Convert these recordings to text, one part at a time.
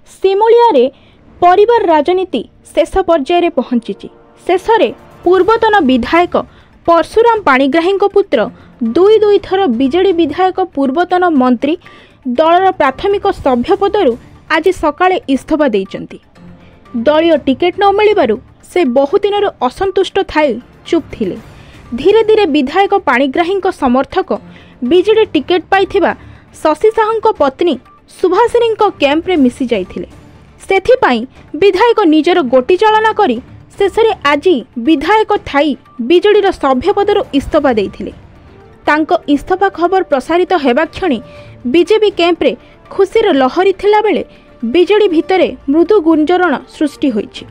सिमुलिया रे परिवार राजनीति शेष पर्यायर पहुंची। शेष में पूर्वतन विधायक परशुराम पाणिग्राही पुत्र दुई थर बीजेडी विधायक पूर्वतन मंत्री दलर प्राथमिक सभ्य पदरु आज सकाळे इस्तीफा देइचंती। दलीय टिकेट न मिलबारु से बहुदिन असंतुष्ट थाई चुप थिले। धीरे धीरे विधायक पाणिग्राही समर्थक बीजेडी टिकेट पाइथिबा शशि साहू पत्नी सुभाषिनी कैंप्रे मिसी जाइथिले। सेथिपाई विधायक निजर गोटी चालना करी शेषे आज विधायक थाई बीजेडीर सभ्य पदरु इस्तीफा देइथिले। तांको इस्तीफा खबर प्रसारित हेबा क्षणी बीजेपी कैंप्रे खुशीर लहरी थिला बेले बीजेडी भितरे मृदु गुंजरण सृष्टि होइछि।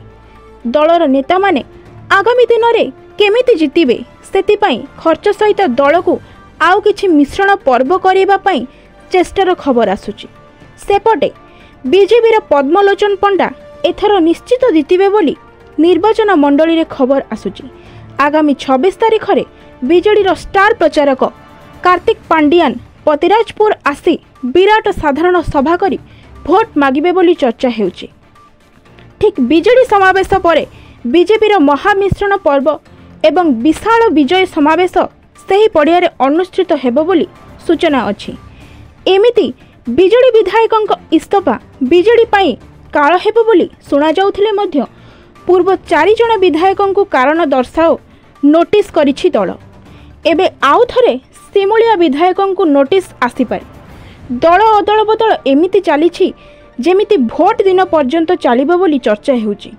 दलर नेता माने आगामी दिन में केमिति जितिबे सेतिपाई खर्च सहित दल को आउ किछि मिश्रण पर्व करिबा पई चेष्टार खबर आसुछि। सेपटे बीजेपीर पद्मलोचन पंडा एथर निश्चित जितिबे बोली निर्वाचन मंडली रे खबर आसुछि। आगामी 26 तारिख रे बीजेडीर स्टार प्रचारक कार्तिक पांडियान पतिराजपुर आसी विराट साधारण सभा करी भोट मागिबे बोली चर्चा हेउछि। ठीक बीजेडी समावेश परे बीजेपीर महामिश्रण पर्व एवं विशाल विजय समावेश सही पड़ियारे अनुष्ठित हेबो बोली सूचना अछि। एमिति बीजेडी विधायकଙ୍କ इस्तीफा बीजेडी पाई काळ हेबो बोली सुना जाउथिले मध्य पूर्व 4 जण विधायकଙ୍କୁ कारण दर्शाओ नोटिस करिछि दल। एबे आउ थरे सिमुलिया विधायकଙ୍କୁ नोटिस आसी पारे। दल अदल बदल एमिति चलीछि जेमिति भोट दिन पर्यंत चलिबो बोली चर्चा हेउछि।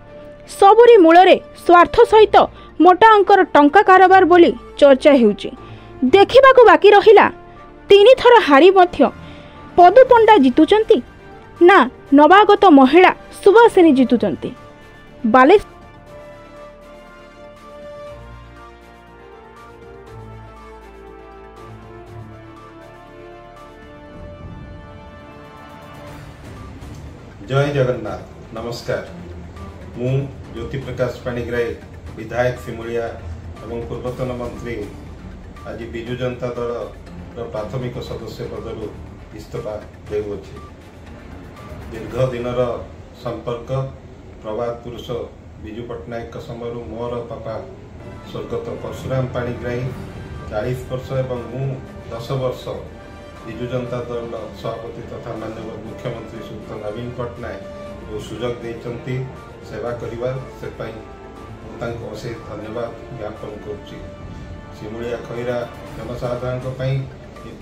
सबुरी मूलरे स्वार्थ सहित मोटा अंकर टंका कारोबार बोली चर्चा हेउछि। देखिबाकू बाकी रहिला 3 थर हारी मध्य पदु पंडा जितुचंती ना नवागत महिला सुभाषिनी जितुचंती। बाले जय जगन्नाथ। नमस्कार। मु ज्योति प्रकाश पाणिग्राही विधायक सिमुलिया एवं पूर्वतन मंत्री आज विजु जनता दल प्राथमिक सदस्य पदरु इस्तीफा देउछि। दीर्घ दिनर संपर्क प्रवाद पुरुष विजु पट्टनायक समय मोर पापा स्वर्गत परशुराम पाणिग्राही 40 वर्ष एवं मु 10 वर्ष विजु जनता दल सभापति तथा माननीय मुख्यमंत्री श्री नवीन पट्टनायक जो सुजोग देइचंती सेवा करिवार से तांको अशेष धन्यवाद ज्ञापन करुच्ची। सिमुलिया खैरा जनसाधारण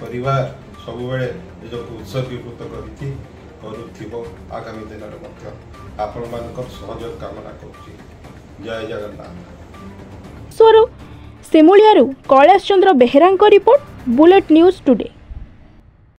परिवार सबुबले निजक उत्सर्गीकृत करुथिबो आगामी दिन में आपण मानकर सहयोग कामना करुच्ची। जय Jagannath. Simulia Kailash Chandra Behera report Bullet News today.